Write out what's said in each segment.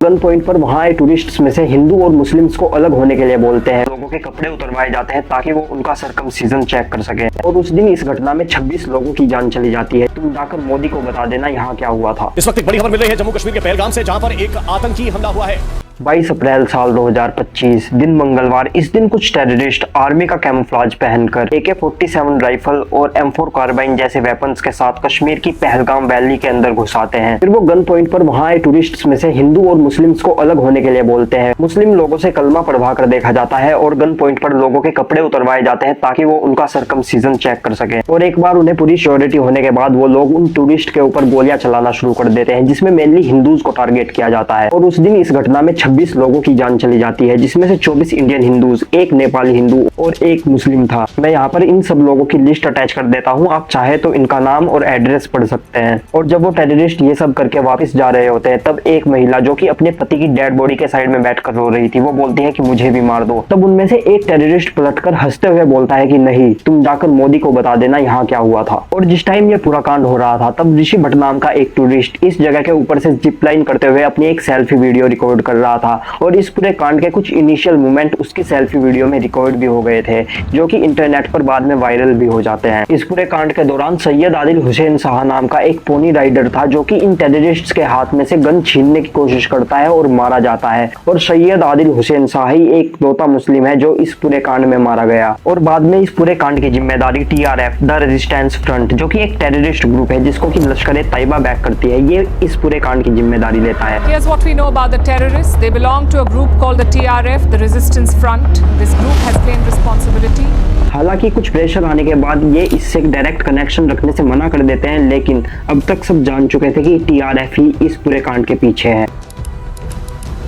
Gun point पर वहाँ आए टूरिस्ट्स में से हिंदू और मुस्लिम्स को अलग होने के लिए बोलते हैं। लोगों के कपड़े उतरवाए जाते हैं ताकि वो उनका सरकमसीजन चेक कर सके। और उस दिन इस घटना में 26 लोगों की जान चली जाती है। तुम जाकर मोदी को बता देना यहाँ क्या हुआ था। इस वक्त एक बड़ी खबर मिल रही है जम्मू कश्मीर के पहलगाम से, जहां पर एक आतंकी हमला हुआ है। 22 अप्रैल साल 2025 दिन मंगलवार। इस दिन कुछ टेररिस्ट आर्मी का कैमोफ्लेज पहनकर AK-47 राइफल और M4 कार्बाइन जैसे वेपन्स के साथ कश्मीर की पहलगाम वैली के अंदर घुस आते हैं। फिर वो गन पॉइंट पर वहाँ आए टूरिस्ट्स में से हिंदू और मुस्लिम्स को अलग होने के लिए बोलते हैं। मुस्लिम लोगों से कलमा पढ़वा कर देखा जाता है और गन पॉइंट पर लोगों के कपड़े उतरवाए जाते हैं ताकि वो उनका सरकमसीजन चेक कर सके। और एक बार उन्हें पूरी श्योरिटी होने के बाद वो लोग उन टूरिस्ट के ऊपर गोलियां चलाना शुरू कर देते हैं, जिसमें मेनली हिंदूज को टारगेट किया जाता है। और उस दिन इस घटना में 26 लोगों की जान चली जाती है, जिसमें से 24 इंडियन हिंदूज, एक नेपाली हिंदू और एक मुस्लिम था। मैं यहाँ पर इन सब लोगों की लिस्ट अटैच कर देता हूँ, आप चाहे तो इनका नाम और एड्रेस पढ़ सकते हैं। और जब वो टेररिस्ट ये सब करके वापस जा रहे होते हैं, तब एक महिला जो कि अपने पति की डेड बॉडी के साइड में बैठकर रो रही थी, वो बोलती है कि मुझे भी मार दो। तब उनमें से एक टेररिस्ट पलटकर हंसते हुए बोलता है कि नहीं, तुम जाकर मोदी को बता देना यहाँ क्या हुआ था। और जिस टाइम ये पूरा कांड हो रहा था, तब ऋषि भट्ट नाम का एक टूरिस्ट इस जगह के ऊपर से जिप लाइन करते हुए अपनी एक सेल्फी वीडियो रिकॉर्ड कर रहा था। और इस पूरे कांड के कुछ इनिशियल मोमेंट उसकी सेल्फी वीडियो में रिकॉर्ड भी हो गए थे, जो कि इंटरनेट पर बाद में वायरल भी हो जाते हैं। इस पूरे कांड के दौरान सैयद आदिल हुसैन शाह नाम का एक पोनी राइडर था, जो कि इन टेररिस्ट्स के हाथ में से गन छीनने की कोशिश करता है और मारा जाता है। और सैयद आदिल हुसैन शाह ही एक लौता मुस्लिम है जो इस पूरे कांड में मारा गया। और बाद में इस पूरे कांड की जिम्मेदारी TRF द रेजिस्टेंस फ्रंट, जो कि एक टेररिस्ट ग्रुप है जिसको कि लश्कर तैयबा बैक करती है, ये इस पूरे कांड की जिम्मेदारी लेता है। Here's what we know about the terrorists. They belong to a group called the TRF, the Resistance Front. This group has claimed responsibility. हालांकि कुछ प्रेशर आने के बाद ये इससे डायरेक्ट कनेक्शन रखने से मना कर देते हैं, लेकिन अब तक सब जान चुके थे कि TRF ही इस पूरे कांड के पीछे है।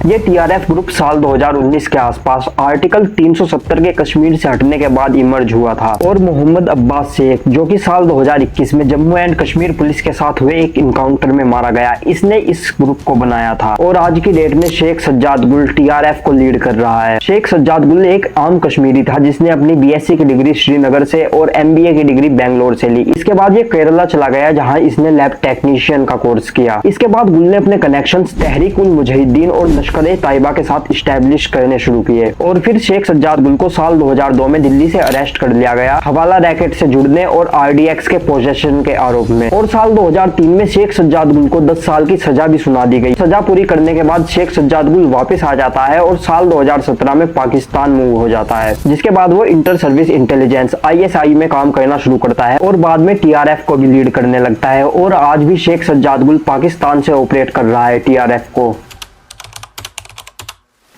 ये TRF ग्रुप साल 2019 के आसपास आर्टिकल 370 के कश्मीर से हटने के बाद इमर्ज हुआ था। और मोहम्मद अब्बास शेख, जो कि साल 2021 में जम्मू एंड कश्मीर पुलिस के साथ हुए एक इनकाउंटर में मारा गया, इसने इस ग्रुप को बनाया था। और आज की डेट में शेख सज्जाद गुल TRF को लीड कर रहा है। शेख सज्जाद गुल एक आम कश्मीरी था जिसने अपनी BSc की डिग्री श्रीनगर से और MBA की डिग्री बेंगलोर से ली। इसके बाद ये केरला चला गया, जहाँ इसने लैब टेक्नीशियन का कोर्स किया। इसके बाद गुल ने अपने कनेक्शंस तहरीक उल मुजाहिदीन और लश्कर तैयबा के साथ इस्टेब्लिश करने शुरू किए। और फिर शेख सज्जाद गुल को साल 2002 में दिल्ली से अरेस्ट कर लिया गया, हवाला रैकेट से जुड़ने और RDX के पोजेशन के आरोप में। और साल 2003 में शेख सज्जाद गुल को 10 साल की सजा भी सुना दी गई। सजा पूरी करने के बाद शेख सज्जाद गुल वापस आ जाता है और साल 2017 में पाकिस्तान मूव हो जाता है, जिसके बाद वो इंटर सर्विस इंटेलिजेंस ISI में काम करना शुरू करता है और बाद में TRF को भी लीड करने लगता है। और आज भी शेख सज्जाद गुल पाकिस्तान से ऑपरेट कर रहा है TRF को।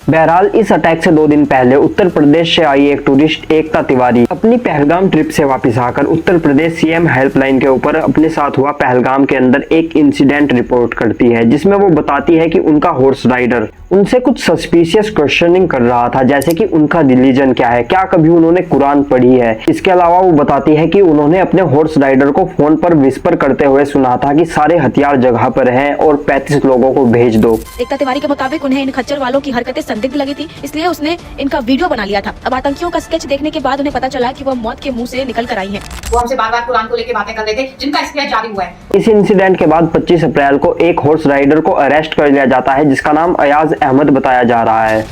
बहरहाल इस अटैक से 2 दिन पहले उत्तर प्रदेश से आई एक टूरिस्ट एकता तिवारी अपनी पहलगाम ट्रिप से वापस आकर उत्तर प्रदेश CM हेल्पलाइन के ऊपर अपने साथ हुआ पहलगाम के अंदर एक इंसिडेंट रिपोर्ट करती है, जिसमें वो बताती है कि उनका हॉर्स राइडर उनसे कुछ सस्पिशियस क्वेश्चनिंग कर रहा था, जैसे कि उनका रिलीजन क्या है, क्या कभी उन्होंने कुरान पढ़ी है। इसके अलावा वो बताती है कि उन्होंने अपने हॉर्स राइडर को फोन पर विस्पर करते हुए सुना था कि सारे हथियार जगह पर हैं और 35 लोगों को भेज दो। एकता तिवारी के मुताबिक उन्हें इन खच्चर वालों की हरकतें संदिग्ध लगी थी, इसलिए उसने इनका वीडियो बना लिया था। अब आतंकियों का स्केच देखने के बाद उन्हें पता चला कि वह मौत के मुंह से निकल कर आई हैं। वो हमसे बार-बार कुरान को लेकर बातें कर रहे थे, जिनका स्केच जारी हुआ है। इस इंसिडेंट के बाद 25 अप्रैल को एक हॉर्स राइडर को अरेस्ट कर लिया जाता है, जिसका नाम अयाज अहमद बताया जा रहा है,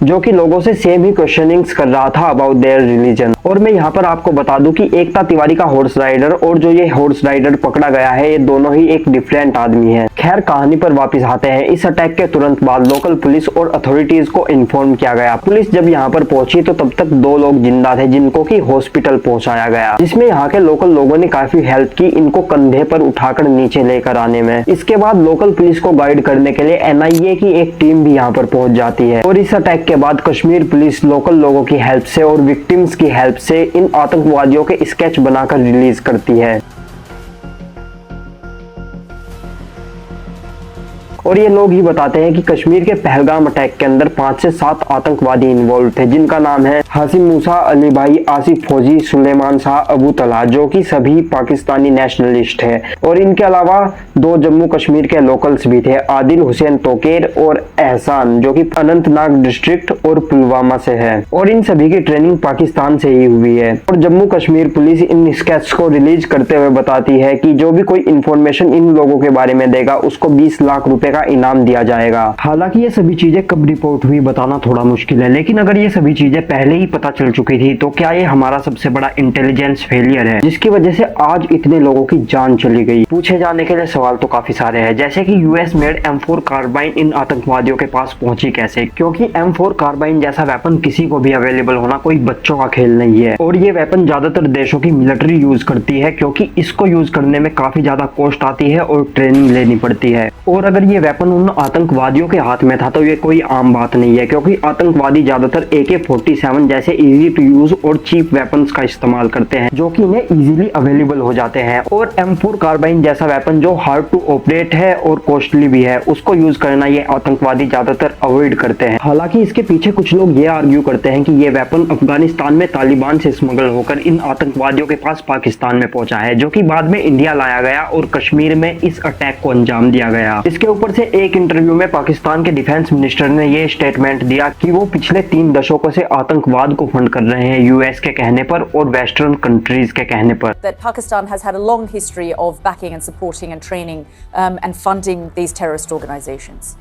जो कि लोगों से सेम ही क्वेश्चनिंग्स कर रहा था अबाउट देयर रिलीजन। और मैं यहाँ पर आपको बता दूं कि एकता तिवारी का हॉर्स राइडर और जो ये हॉर्स राइडर पकड़ा गया है, ये दोनों ही एक डिफरेंट आदमी है। खैर, कहानी पर वापस आते हैं। इस अटैक के तुरंत बाद लोकल पुलिस और अथॉरिटीज को इन्फॉर्म किया गया। पुलिस जब यहाँ पर पहुंची तो तब तक 2 लोग जिंदा थे, जिनको कि हॉस्पिटल पहुंचाया गया, जिसमें यहाँ के लोकल लोगों ने काफी हेल्प की इनको कंधे पर उठाकर नीचे लेकर आने में। इसके बाद लोकल पुलिस को गाइड करने के लिए NIA की एक टीम भी यहाँ पर पहुंच जाती है। और इस अटैक के बाद कश्मीर पुलिस लोकल लोगों की हेल्प से और विक्टिम्स की हेल्प से इन आतंकवादियों के स्केच बनाकर रिलीज करती है। और ये लोग ही बताते हैं कि कश्मीर के पहलगाम अटैक के अंदर 5 से 7 आतंकवादी इन्वॉल्व थे, जिनका नाम है हासिम मूसा, अली भाई, आसिफ फौजी, सुलेमान शाह, अबू तला, जो कि सभी पाकिस्तानी नेशनलिस्ट है। और इनके अलावा 2 जम्मू कश्मीर के लोकल्स भी थे, आदिल हुसैन तोकेर और एहसान, जो कि अनंतनाग डिस्ट्रिक्ट और पुलवामा से है। और इन सभी की ट्रेनिंग पाकिस्तान से ही हुई है। और जम्मू कश्मीर पुलिस इन स्केच को रिलीज करते हुए बताती है कि जो भी कोई इंफॉर्मेशन इन लोगों के बारे में देगा उसको 20 लाख रुपए का इनाम दिया जाएगा। हालांकि ये सभी चीजें कब रिपोर्ट हुई बताना थोड़ा मुश्किल है, लेकिन अगर ये सभी चीजें पहले ही पता चल चुकी थी तो क्या ये हमारा सबसे बड़ा इंटेलिजेंस फेलियर है, जिसकी वजह से आज इतने लोगों की जान चली गई? पूछे जाने के लिए सवाल तो काफी सारे हैं, जैसे कि यूएस मेड M4 कार्बाइन इन आतंकवादियों के पास पहुंची कैसे? क्योंकि M4 कार्बाइन जैसा वेपन किसी को भी अवेलेबल होना कोई बच्चों का खेल नहीं है। और ये वेपन ज्यादातर देशों की मिलिट्री यूज करती है, क्योंकि इसको यूज करने में काफी ज्यादा कॉस्ट आती है और ट्रेनिंग लेनी पड़ती है। और अगर ये वेपन उन आतंकवादियों के हाथ में था तो ये कोई आम बात नहीं है, क्योंकि आतंकवादी ज्यादातर AK-47 जैसे इजी टू यूज और चीप वेपन्स का इस्तेमाल करते हैं, जो कि इन्हें इजीली अवेलेबल हो जाते हैं। और M4 कार्बाइन जैसा वेपन जो हार्ड टू ऑपरेट है और कॉस्टली भी है, उसको यूज करना ये आतंकवादी ज्यादातर अवॉइड करते हैं। हालांकि इसके पीछे कुछ लोग ये आर्ग्यू करते हैं कि ये वेपन अफगानिस्तान में तालिबान से स्मगल होकर इन आतंकवादियों के पास पाकिस्तान में पहुंचा है, जो कि बाद में इंडिया लाया गया और कश्मीर में इस अटैक को अंजाम दिया गया। इसके ऊपर से एक इंटरव्यू में पाकिस्तान के डिफेंस मिनिस्टर ने ये स्टेटमेंट दिया कि वो पिछले 3 दशकों से आतंकवाद को फंड कर रहे हैं, यूएस के कहने पर और वेस्टर्न कंट्रीज के कहने पर। That Pakistan has had a long history of backing and supporting and training and funding these terrorist organizations.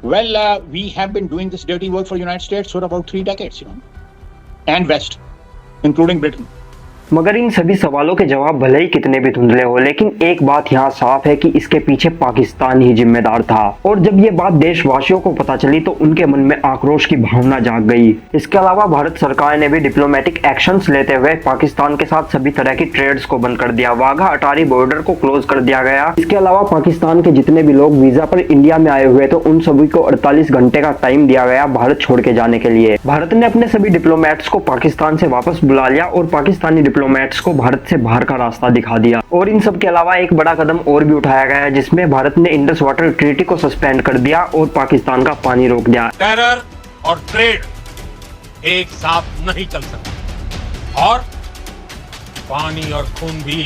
Well, we have been doing this dirty work for United States for about 3 decades, and West, including Britain. मगर इन सभी सवालों के जवाब भले ही कितने भी धुंधले हो, लेकिन एक बात यहाँ साफ है कि इसके पीछे पाकिस्तान ही जिम्मेदार था। और जब ये बात देशवासियों को पता चली तो उनके मन में आक्रोश की भावना जाग गई। इसके अलावा भारत सरकार ने भी डिप्लोमेटिक एक्शंस लेते हुए पाकिस्तान के साथ सभी तरह की ट्रेड्स को बंद कर दिया, वाघा अटारी बॉर्डर को क्लोज कर दिया गया। इसके अलावा पाकिस्तान के जितने भी लोग वीजा पर इंडिया में आए हुए तो उन सभी को 48 घंटे का टाइम दिया गया भारत छोड़ के जाने के लिए। भारत ने अपने सभी डिप्लोमेट्स को पाकिस्तान से वापस बुला लिया और पाकिस्तानी डिप्लोमेट्स को भारत से बाहर का रास्ता दिखा दिया। और इन सब के अलावा एक बड़ा कदम और भी उठाया गया है, जिसमें भारत ने इंडस वाटर ट्रीटी को सस्पेंड कर दिया और पाकिस्तान का पानी रोक दिया। टेरर और ट्रेड एक साथ नहीं चल सकते और पानी और खून भी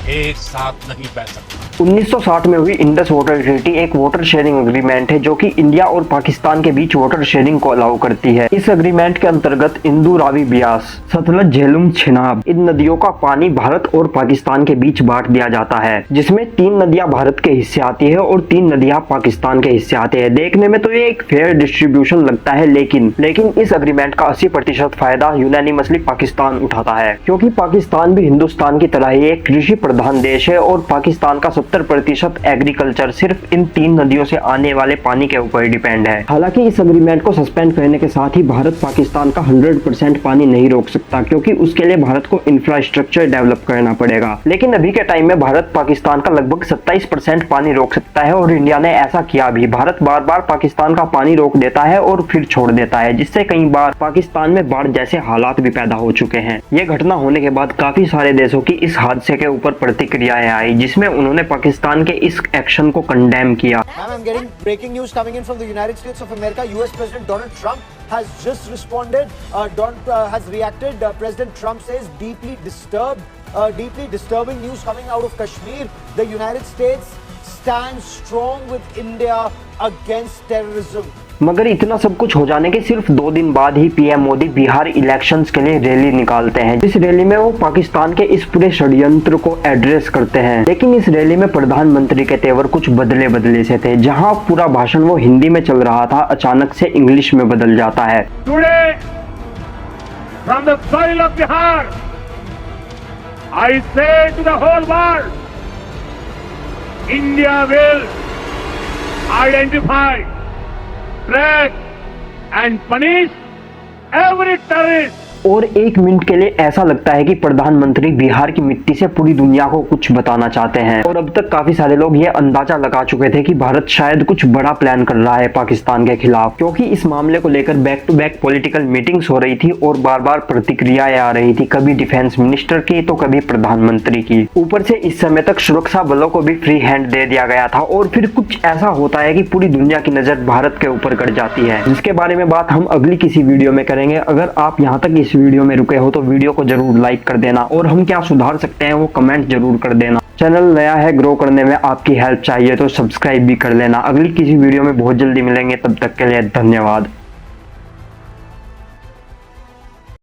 एक साथ नहीं बह सकता। 1960 में हुई इंडस वाटर ट्रीटी एक वाटर शेयरिंग एग्रीमेंट है, जो कि इंडिया और पाकिस्तान के बीच वाटर शेयरिंग को अलाउ करती है। इस एग्रीमेंट के अंतर्गत इंदू, रावी, ब्यास, सतलज, झेलम, छिनाब इन नदियों का पानी भारत और पाकिस्तान के बीच बांट दिया जाता है, जिसमें 3 नदियां भारत के हिस्से आती है और 3 नदियां पाकिस्तान के हिस्से आते हैं। देखने में तो ये एक फेयर डिस्ट्रीब्यूशन लगता है, लेकिन इस एग्रीमेंट का 80% फायदा यूनानिमसली पाकिस्तान उठाता है, क्योंकि पाकिस्तान भी हिंदुस्तान की तरह ही एक कृषि प्रधान देश है और पाकिस्तान का 70% एग्रीकल्चर सिर्फ इन 3 नदियों से आने वाले पानी के ऊपर डिपेंड है। हालांकि इस एग्रीमेंट को सस्पेंड करने के साथ ही भारत पाकिस्तान का 100% पानी नहीं रोक सकता, क्योंकि उसके लिए भारत को इंफ्रास्ट्रक्चर डेवलप करना पड़ेगा। लेकिन अभी के टाइम में भारत पाकिस्तान का लगभग 27% पानी रोक सकता है और इंडिया ने ऐसा किया भी। भारत बार बार पाकिस्तान का पानी रोक देता है और फिर छोड़ देता है, जिससे कई बार पाकिस्तान में बाढ़ जैसे हालात भी पैदा हो चुके हैं। ये घटना होने के बाद काफी सारे देशों की इस हादसे के ऊपर प्रतिक्रियाएं आई, जिसमें उन्होंने पाकिस्तान के इस एक्शन को कंडेम किया। I'm getting breaking news coming in from the United States of America. US President Donald Trump has just responded. Has reacted. President Trump says deeply disturbing news coming out of Kashmir. The United States stands strong with India against terrorism. मगर इतना सब कुछ हो जाने के सिर्फ 2 दिन बाद ही पीएम मोदी बिहार इलेक्शंस के लिए रैली निकालते हैं। इस रैली में वो पाकिस्तान के इस पूरे षड्यंत्र को एड्रेस करते हैं, लेकिन इस रैली में प्रधानमंत्री के तेवर कुछ बदले से थे। जहां पूरा भाषण वो हिंदी में चल रहा था, अचानक से इंग्लिश में बदल जाता है। Today, from the soil of Bihar, I say to the whole world, India will identify, track and punish every terrorist और एक मिनट के लिए ऐसा लगता है कि प्रधानमंत्री बिहार की मिट्टी से पूरी दुनिया को कुछ बताना चाहते हैं। और अब तक काफी सारे लोग ये अंदाजा लगा चुके थे कि भारत शायद कुछ बड़ा प्लान कर रहा है पाकिस्तान के खिलाफ, क्योंकि इस मामले को लेकर back to back political meetings हो रही थी और बार बार प्रतिक्रियाएं आ रही थी, कभी डिफेंस मिनिस्टर की तो कभी प्रधानमंत्री की। ऊपर से इस समय तक सुरक्षा बलों को भी फ्री हैंड दे दिया गया था और फिर कुछ ऐसा होता है कि पूरी दुनिया की नजर भारत के ऊपर गड़ जाती है, जिसके बारे में बात हम अगली किसी वीडियो में करेंगे। अगर आप यहाँ तक इस वीडियो में रुके हो तो वीडियो को जरूर लाइक कर देना और हम क्या सुधार सकते हैं वो कमेंट जरूर कर देना। चैनल नया है, ग्रो करने में आपकी हेल्प चाहिए तो सब्सक्राइब भी कर लेना। अगली किसी वीडियो में बहुत जल्दी मिलेंगे, तब तक के लिए धन्यवाद।